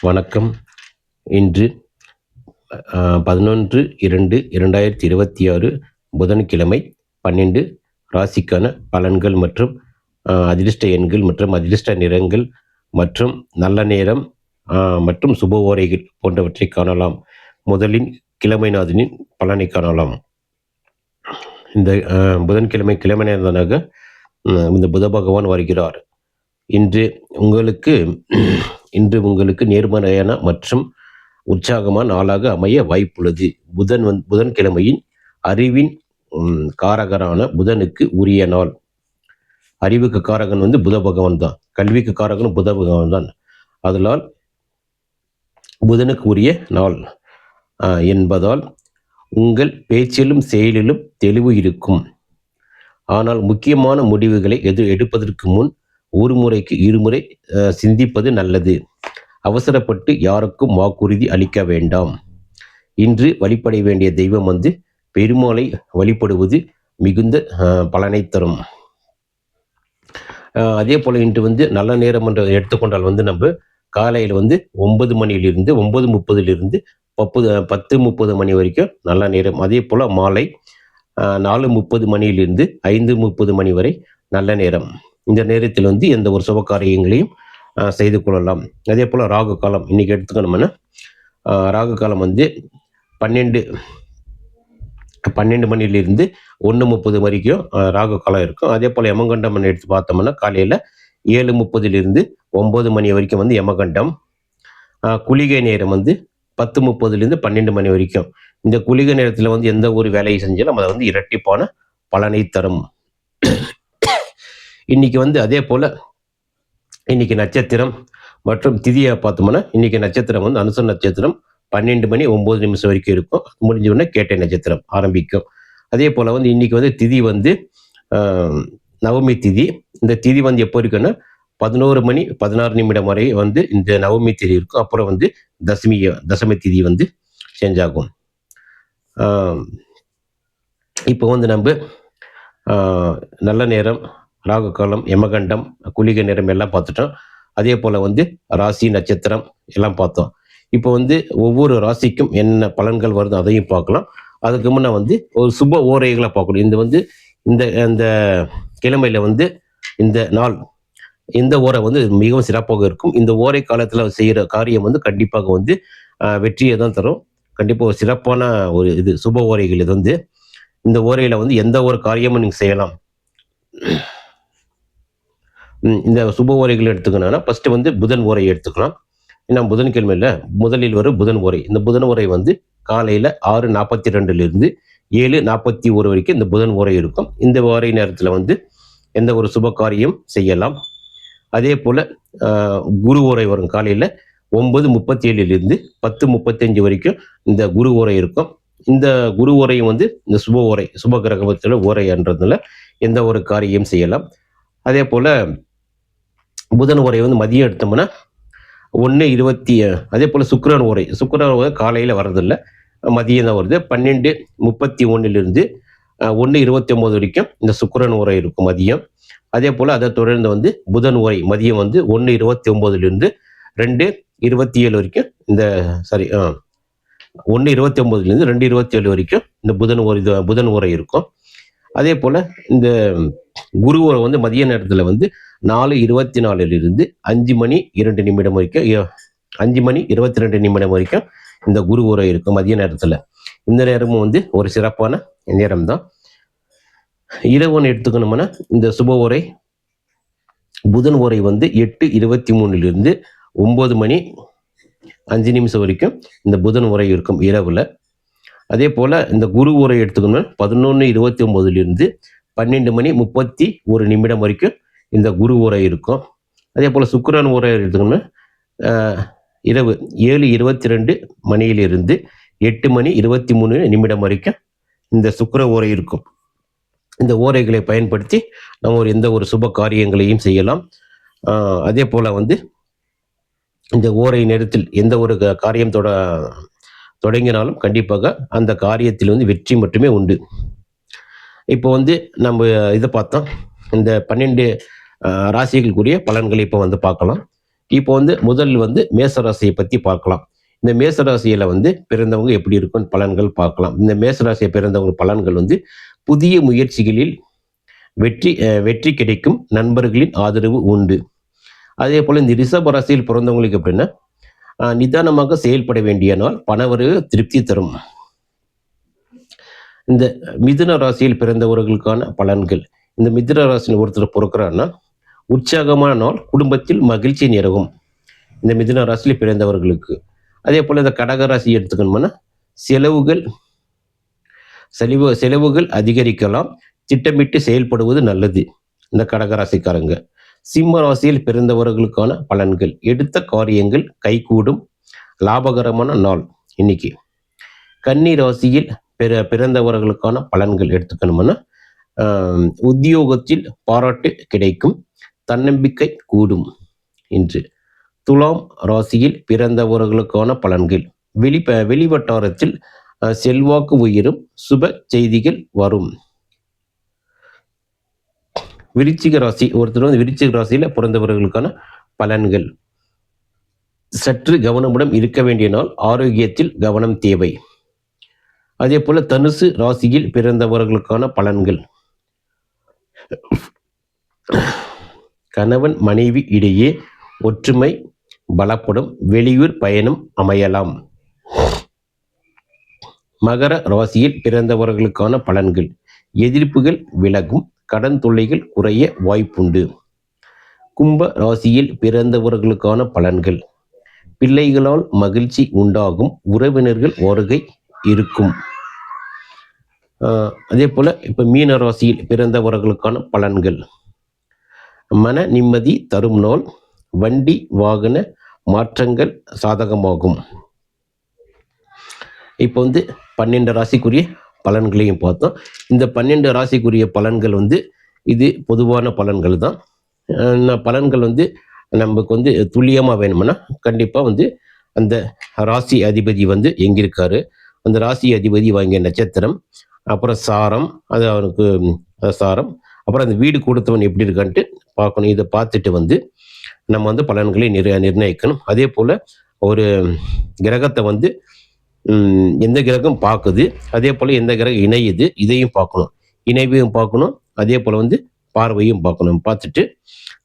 வணக்கம். இன்று 11/2/2026 புதன்கிழமை. 12 ராசிக்கான பலன்கள் மற்றும் அதிர்ஷ்ட எண்கள் மற்றும் அதிர்ஷ்ட நிறங்கள் மற்றும் நல்ல நேரம் மற்றும் சுப ஓரைகள் போன்றவற்றை காணலாம். முதலில் கிழமைநாதனின் பலனை காணலாம். இந்த புதன்கிழமை கிழமை நேரனாக இந்த புத பகவான் வருகிறார். இன்று உங்களுக்கு நேர்மறையான மற்றும் உற்சாகமான நாளாக அமைய வாய்ப்புள்ளது. புதன்கிழமையின் அறிவின் காரகரான புதனுக்கு உரிய நாள். அறிவுக்கு காரகன் புத பகவான் தான், கல்விக்கு காரகன் புத பகவான் தான். அதனால் புதனுக்கு உரிய நாள் என்பதால் உங்கள் பேச்சிலும் செயலிலும் தெளிவு இருக்கும். ஆனால் முக்கியமான முடிவுகளை எடுப்பதற்கு முன் ஒரு முறைக்கு இருமுறை சிந்திப்பது நல்லது. அவசரப்பட்டு யாருக்கும் வாக்குறுதி அளிக்க வேண்டாம். இன்று வழிபட வேண்டிய தெய்வம் பெருமாளை வழிபடுவது மிகுந்த பலனை தரும். அதே போல் இன்று நல்ல நேரம் என்று எடுத்துக்கொண்டால் நம்ம காலையில் 9 மணியிலிருந்து 9:30 10:30 மணி வரைக்கும் நல்ல நேரம். அதே போல் மாலை 4:30 மணியிலிருந்து 5:30 மணி வரை நல்ல நேரம். இந்த நேரத்தில் எந்த ஒரு சுப காரியங்களையும் செய்து கொள்ளலாம். அதே போல் ராகு காலம் இன்னைக்கு எடுத்துக்கணும்னா ராகு காலம் 12 மணியிலிருந்து 1:30 வரைக்கும் ராகு காலம் இருக்கும். அதே போல் யமகண்டம் எடுத்து பார்த்தோம்னா காலையில் 7:30 9 மணி வரைக்கும் யமகண்டம். குளிகை நேரம் 10:30 12 மணி வரைக்கும். இந்த குளிகை நேரத்தில் எந்த ஒரு வேலையை செஞ்சாலும் அதை இரட்டிப்பான பலனை தரும். இன்னைக்கு அதே போல் இன்னைக்கு நட்சத்திரம் மற்றும் திதியை பார்த்தோம்னா இன்னைக்கு நட்சத்திரம் அனுச நட்சத்திரம் 12 மணி 9 வரைக்கும் இருக்கும். முடிஞ்ச உடனே கேட்டை நட்சத்திரம் ஆரம்பிக்கும். அதே போல் இன்னைக்கு திதி நவமி திதி. இந்த திதி எப்போ இருக்குன்னா 11 மணி 16 வரை இந்த நவமி திதி இருக்கும். அப்புறம் தசமி திதி சேஞ்ச் ஆகும். இப்போ நம்ம நல்ல நேரம், ராகு காலம், யமகண்டம், குளிகை நேரம் எல்லாம் பார்த்துட்டோம். அதே போல் ராசி நட்சத்திரம் எல்லாம் பார்த்தோம். இப்போ ஒவ்வொரு ராசிக்கும் என்ன பலன்கள் வருது அதையும் பார்க்கலாம். அதுக்கு முன்னே ஒரு சுப ஓரைகளை பார்க்கணும். இந்த கிழமையில் இந்த நாள் இந்த ஓரை மிகவும் சிறப்பாக இருக்கும். இந்த ஓரை காலத்தில் செய்கிற காரியம் கண்டிப்பாக வெற்றியை தான் தரும். கண்டிப்பாக ஒரு சிறப்பான ஒரு சுப ஓரைகள். இது இந்த ஓரையில் எந்த ஒரு காரியமும் நீங்கள் செய்யலாம். இந்த சுப ஓரைகள் எடுத்துக்கணும்னா ஃபர்ஸ்ட் புதன் ஓரை எடுத்துக்கலாம். ஏன்னா புதன்கிழமையில் முதலில் வரும் புதன் ஓரை. இந்த புதன் ஓரை காலையில் 6:42 7:41 வரைக்கும் இந்த புதன் ஓரை இருக்கும். இந்த ஓரை நேரத்தில் எந்த ஒரு சுப காரியம் செய்யலாம். அதே போல் குரு ஓரை வரும் காலையில் 9:37 10:35 வரைக்கும் இந்த குரு ஓரை இருக்கும். இந்த குரு ஓரையும் இந்த சுப ஓரை, சுப கிரகத்தில் ஓரைன்றதுனால எந்த ஒரு காரியம் செய்யலாம். அதே போல் புதன் ஓரை மதியம் எடுத்தோம்னா 1:20. அதே போல் சுக்கிரன் ஓரை காலையில் வர்றதில்லை, மதியம் தான் வருது. 12:31 1:29 வரைக்கும் இந்த சுக்கிரன் ஓரை இருக்கும் மதியம். அதே போல் அதை தொடர்ந்து புதன் ஓரை மதியம் 1:29 2:27 வரைக்கும் இந்த 1:29 2:27 வரைக்கும் இந்த புதன் ஓரை இருக்கும். அதே போல் இந்த குரு ஓரை மதிய நேரத்தில் 4:24 5:02 வரைக்கும் 5:22 வரைக்கும் இந்த குரு ஓரை இருக்கும் மதிய நேரத்தில். இந்த நேரமும் ஒரு சிறப்பான நேரம் தான். இரவுன்னு எடுத்துக்கணும்னா இந்த சுப ஓரை புதன் ஓரை 8:23 9:05 வரைக்கும் இந்த புதன் ஓரை இருக்கும் இரவுல. அதே போல் இந்த குரு ஓரை எடுத்துக்கணும்னா 11:29 12:31 வரைக்கும் இந்த குரு ஓரை இருக்கும். அதே போல் சுக்கிரன் ஓரை எடுத்துக்கணும்னா இரவு 7:22 8:23 வரைக்கும் இந்த சுக்கிர ஓரை இருக்கும். இந்த ஓரைகளை பயன்படுத்தி நம்ம எந்த ஒரு சுப காரியங்களையும் செய்யலாம். அதே போல் இந்த ஓரை நேரத்தில் எந்த ஒரு காரியம் தொடங்கினாலும் கண்டிப்பாக அந்த காரியத்தில் வெற்றி மட்டுமே உண்டு. இப்போ நம்ம இதை பார்த்தோம். இந்த 12 ராசிகளுக்குரிய பலன்களை இப்போ பார்க்கலாம். இப்போ வந்து முதல் வந்து மேசராசியை பற்றி பார்க்கலாம். இந்த மேசராசியில் வந்து பிறந்தவங்க எப்படி இருக்கும் பலன்கள் பார்க்கலாம். இந்த மேசராசியை பிறந்தவங்க பலன்கள் வந்து புதிய முயற்சிகளில் வெற்றி கிடைக்கும், நண்பர்களின் ஆதரவு உண்டு. அதே போல் இந்த ரிஷப ராசியில் பிறந்தவங்களுக்கு எப்படின்னா நிதானமாக செயல்பட வேண்டிய நாள், பணவரவு திருப்தி தரும். இந்த மிதுன ராசியில் பிறந்தவர்களுக்கான பலன்கள். இந்த மிதுன ராசியில் ஒருத்தர் பிறக்கிறான்னா உற்சாகமான நாள், குடும்பத்தில் மகிழ்ச்சி நிறவும் இந்த மிதுன ராசியில் பிறந்தவர்களுக்கு. அதே போல் இந்த கடக ராசி எடுத்துக்கணும்னா செலவுகள் அதிகரிக்கலாம், திட்டமிட்டு செயல்படுவது நல்லது இந்த கடக ராசிக்காரங்க. சிம்ம ராசியில் பிறந்தவர்களுக்கான பலன்கள். எடுத்த காரியங்கள் கைகூடும், லாபகரமான நாள் இன்னைக்கு. கன்னி ராசியில் பிறந்தவர்களுக்கான பலன்கள் எடுத்துக்கணும்னா உத்தியோகத்தில் பாராட்டு கிடைக்கும், தன்னம்பிக்கை கூடும் இன்று. துலாம் ராசியில் பிறந்தவர்களுக்கான பலன்கள். வெளிவட்டாரத்தில் செல்வாக்கு உயரும், சுப செய்திகள் வரும். விருச்சிக ராசி ஒருத்தர் வந்து விருச்சிக ராசியில் பிறந்தவர்களுக்கான பலன்கள். சற்று கவனமுடன் இருக்க வேண்டிய நாள், ஆரோக்கியத்தில் கவனம் தேவை. அதே போல தனுசு ராசியில் பிறந்தவர்களுக்கான பலன்கள். கணவன் மனைவி இடையே ஒற்றுமை பலப்படும், வெளியூர் பயணம் அமையலாம். மகர ராசியில் பிறந்தவர்களுக்கான பலன்கள். எதிர்ப்புகள் விலகும், கடன் தொல்லைகள் குறைய வாய்ப்புண்டு. கும்ப ராசியில் பிறந்தவர்களுக்கான பலன்கள். பிள்ளைகளால் மகிழ்ச்சி உண்டாகும், உறவினர்கள் வருகை இருக்கும். அதே போல இப்ப மீன ராசியில் பிறந்தவர்களுக்கான பலன்கள். மன நிம்மதி தரும் நாள், வண்டி வாகன மாற்றங்கள் சாதகமாகும். இப்போ வந்து 12 ராசிக்குரிய பலன்களையும் பார்த்தோம். இந்த 12 ராசிக்குரிய பலன்கள் வந்து இது பொதுவான பலன்கள் தான். பலன்கள் வந்து நமக்கு வந்து துல்லியமாக வேணும்னா கண்டிப்பாக வந்து அந்த ராசி அதிபதி வந்து எங்கே இருக்காரு, அந்த ராசி அதிபதி வாங்கிய நட்சத்திரம், அப்புறம் சாரம், அது அவனுக்கு சாரம், அப்புறம் அந்த வீடு கொடுத்தவன் எப்படி இருக்கான்ட்டு பார்க்கணும். இதை பார்த்துட்டு வந்து நம்ம வந்து பலன்களை நிர்ணயிக்கணும். அதே போல் ஒரு கிரகத்தை வந்து எந்த கிரகம் பார்க்குது, அதே போல் எந்த கிரகம் இணையுது, இதையும் பார்க்கணும். இணைவையும் பார்க்கணும், அதே போல் வந்து பார்வையும் பார்க்கணும். பார்த்துட்டு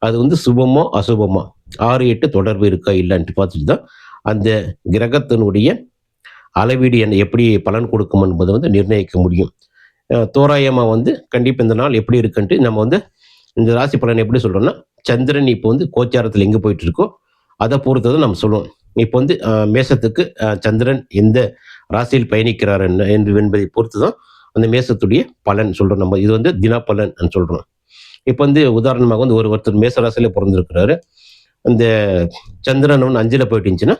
அது வந்து சுபமோ அசுபமோ 6-8 தொடர்பு இருக்கா இல்லைன்ட்டு பார்த்துட்டு தான் அந்த கிரகத்தினுடைய அளவீடு என்ன எப்படி பலன் கொடுக்கும் என்பதை வந்து நிர்ணயிக்க முடியும். தோராயமாக வந்து கண்டிப்பாக இந்த நாள் எப்படி இருக்குன்ட்டு நம்ம வந்து இந்த ராசி பலன் எப்படி சொல்கிறோம்னா, சந்திரன் இப்போ வந்து கோச்சாரத்தில் எங்கே போயிட்டு இருக்கோ அதை பொறுத்ததை நம்ம சொல்லுவோம். இப்போ வந்து மேசத்துக்கு சந்திரன் எந்த ராசியில் பயணிக்கிறார் என்பதை பொறுத்து தான் அந்த மேசத்துடைய பலன் சொல்கிறோம். நம்ம இது வந்து தினப்பலன் சொல்கிறோம். இப்போ வந்து உதாரணமாக வந்து ஒருத்தர் மேச ராசியில் பிறந்திருக்கிறாரு, அந்த சந்திரன் ஒன்று 5ல் போயிட்டு இருந்துச்சுன்னா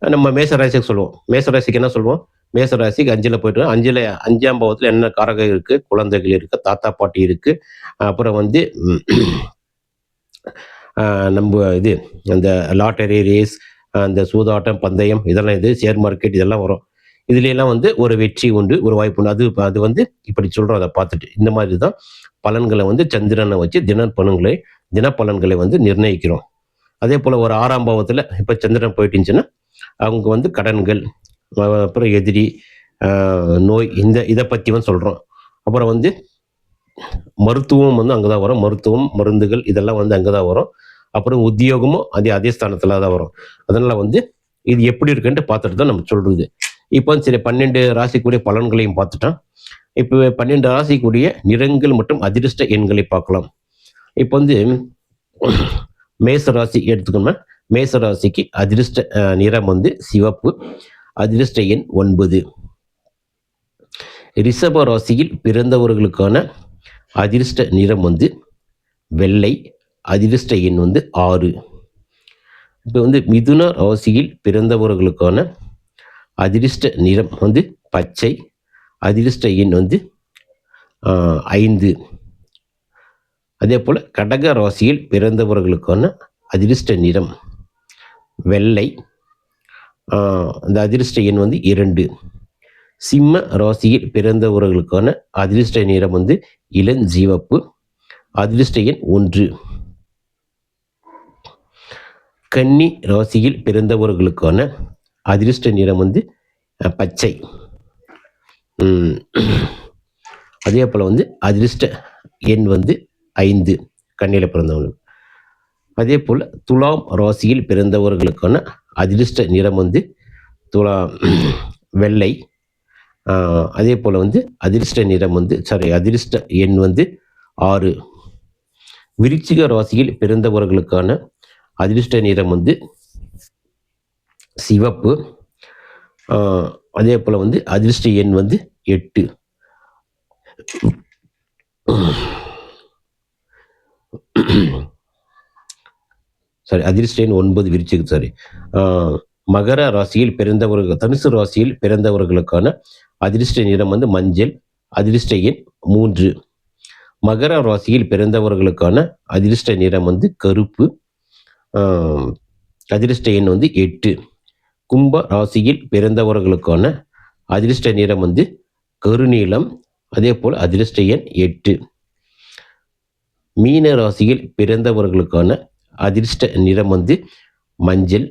நம்ம மேசராசிக்கு சொல்லுவோம். மேசராசிக்கு என்ன சொல்லுவோம்? மேசராசிக்கு 5ல் போயிட்டு 5ஆம் பாவத்தில் என்ன காரகம் இருக்குது, குழந்தைகள் இருக்குது, தாத்தா பாட்டி இருக்குது, அப்புறம் வந்து நம்ம இது அந்த லாட்டரி ரேஸ், அந்த சூதாட்டம் பந்தயம், இதெல்லாம் இது ஷேர் மார்க்கெட் இதெல்லாம் வரும். இதுலாம் வந்து ஒரு வெற்றி உண்டு, ஒரு வாய்ப்பு உண்டு. அது வந்து இப்படி சொல்கிறோம். அதை பார்த்துட்டு இந்த மாதிரி தான் பலன்களை வந்து சந்திரனை வச்சு தினப்பலன்களை வந்து நிர்ணயிக்கிறோம். அதே போல் ஒரு 6ஆம் பாவத்தில் இப்போ சந்திரன் போயிட்டு இருந்துச்சுன்னா அவங்க வந்து கடன்கள், அப்புறம் எதிரி, நோய், இதை பற்றி வந்து சொல்கிறோம். அப்புறம் வந்து மருத்துவம் வந்து அங்கே தான் வரும். மருத்துவம், மருந்துகள் இதெல்லாம் வந்து அங்கே தான் வரும். அப்புறம் உத்தியோகமும் அதே ஸ்தானத்தில் தான் வரும். அதனால் வந்து இது எப்படி இருக்குன்ட்டு பார்த்துட்டு தான் நம்ம சொல்கிறது. இப்போ சரி 12 ராசிக்குரிய பலன்களையும் பார்த்துட்டோம். இப்போ 12 ராசிக்குரிய நிறங்கள் மற்றும் அதிர்ஷ்ட எண்களை பார்க்கலாம். இப்போ வந்து மேச ராசி எடுத்துக்கணும்னா மேச ராசிக்கு அதிர்ஷ்ட நிறம் வந்து சிவப்பு, அதிர்ஷ்ட எண் 9. ரிஷப ராசியில் பிறந்தவர்களுக்கான அதிர்ஷ்ட நிறம் வந்து வெள்ளை, அதிர்ஷ்ட எண் வந்து 6. இப்போ வந்து மிதுன ராசியில் பிறந்தவர்களுக்கான அதிர்ஷ்ட நிறம் வந்து பச்சை, அதிர்ஷ்ட எண் வந்து 5. அதே போல் கடக ராசியில் பிறந்தவர்களுக்கான அதிர்ஷ்ட நிறம் வெள்ளை, அந்த அதிர்ஷ்ட எண் வந்து 2. சிம்ம ராசியில் பிறந்தவர்களுக்கான அதிர்ஷ்ட நிறம் வந்து இளஞ்சிவப்பு, அதிர்ஷ்ட எண் 1. கன்னி ராசியில் பிறந்தவர்களுக்கான அதிர்ஷ்ட நிறம் வந்து பச்சை. அதே போல் வந்து அதிர்ஷ்ட எண் வந்து 5 கன்னியில் பிறந்தவங்களுக்கு. அதே போல் துலாம் ராசியில் பிறந்தவர்களுக்கான அதிர்ஷ்ட நிறம் வந்து வெள்ளை. அதே போல் வந்து அதிர்ஷ்ட நிறம் வந்து அதிர்ஷ்ட எண் வந்து 6. விருச்சிக ராசியில் பிறந்தவர்களுக்கான அதிர்ஷ்ட நிறம் வந்து சிவப்பு. அதே போல் வந்து அதிர்ஷ்ட எண் வந்து 8. அதிர்ஷ்ட எண் 9 விருச்சிக. மகர ராசியில் பிறந்தவர்கள் தனுசு ராசியில் பிறந்தவர்களுக்கான அதிர்ஷ்ட நிறம் வந்து மஞ்சள். அதிர்ஷ்ட எண் 3. மகர ராசியில் பிறந்தவர்களுக்கான அதிர்ஷ்ட நிறம் வந்து கருப்பு. அதிர்ஷ்ட எண் வந்து 8. கும்ப ராசியில் பிறந்தவர்களுக்கான அதிர்ஷ்ட நிறம் வந்து கருநீலம். அதே போல் அதிர்ஷ்ட எண் 8. மீன ராசியில் பிறந்தவர்களுக்கான அதிர்ஷ்ட நிறம் வந்து மஞ்சள்.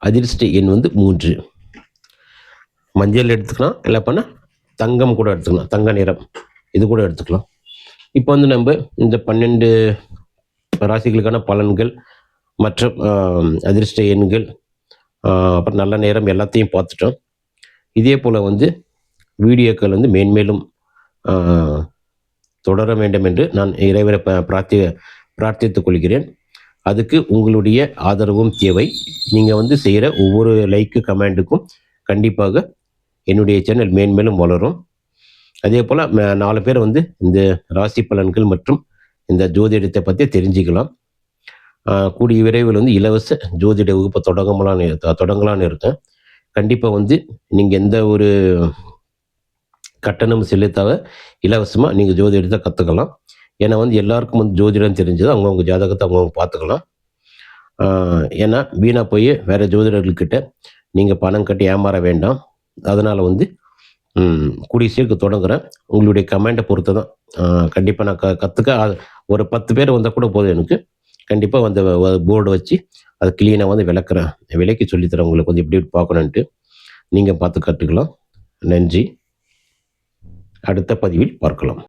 அதிர்ஷ்ட எண் வந்து 3. மஞ்சள் எடுத்துக்கலாம், இல்லை பண்ண தங்கம் கூட எடுத்துக்கலாம், தங்க நிறம் இது கூட எடுத்துக்கலாம். இப்போ வந்து நம்ம இந்த 12 ராசிகளுக்கான பலன்கள் மற்றும் அதிர்ஷ்ட எண்கள் அப்புறம் நல்ல நேரம் எல்லாத்தையும் பார்த்துட்டோம். இதே போல் வந்து வீடியோக்கள் வந்து மேன்மேலும் தொடர வேண்டும் என்று நான் இறைவனை பிரார்த்தித்துக் கொள்கிறேன். அதுக்கு உங்களுடைய ஆதரவும் தேவை. நீங்கள் வந்து செய்கிற ஒவ்வொரு லைக்கு கமெண்ட்டுக்கும் கண்டிப்பாக என்னுடைய சேனல் மேன்மேலும் வளரும். அதே போல் 4 பேர் வந்து இந்த ராசி பலன்கள் மற்றும் இந்த ஜோதிடத்தை பற்றி தெரிஞ்சுக்கலாம். கூடிய விரைவில் வந்து இலவச ஜோதிட வகுப்பை தொடங்கலான்னு இருக்கேன். கண்டிப்பாக வந்து நீங்கள் எந்த ஒரு கட்டணம் செலுத்தாத இலவசமாக நீங்கள் ஜோதிடத்தை கற்றுக்கலாம். ஏன்னா வந்து எல்லாருக்கும் வந்து ஜோதிடம் தெரிஞ்சது அவங்கவுங்க ஜாதகத்தை அவங்கவுங்க பார்த்துக்கலாம். ஏன்னா வீணாக போய் வேறு ஜோதிடர்கள்கிட்ட நீங்கள் பணம் கட்டி ஏமாற வேண்டாம். அதனால் வந்து கூடிய சீக்கிரம் தொடங்குறேன். உங்களுடைய கமெண்ட்டை பொறுத்து தான் கண்டிப்பாக நான் கற்றுக்க ஒரு 10 பேர் வந்தால் கூட போதும். எனக்கு கண்டிப்பாக வந்து போர்டு வச்சு அதை கிளீனாக வந்து விளக்கி சொல்லித்தரேன் உங்களுக்கு வந்து எப்படி பார்க்கணுன்ட்டு. நீங்கள் பார்த்து கற்றுக்கலாம். நன்றி. அடுத்த பதிவில் பார்க்கலாம்.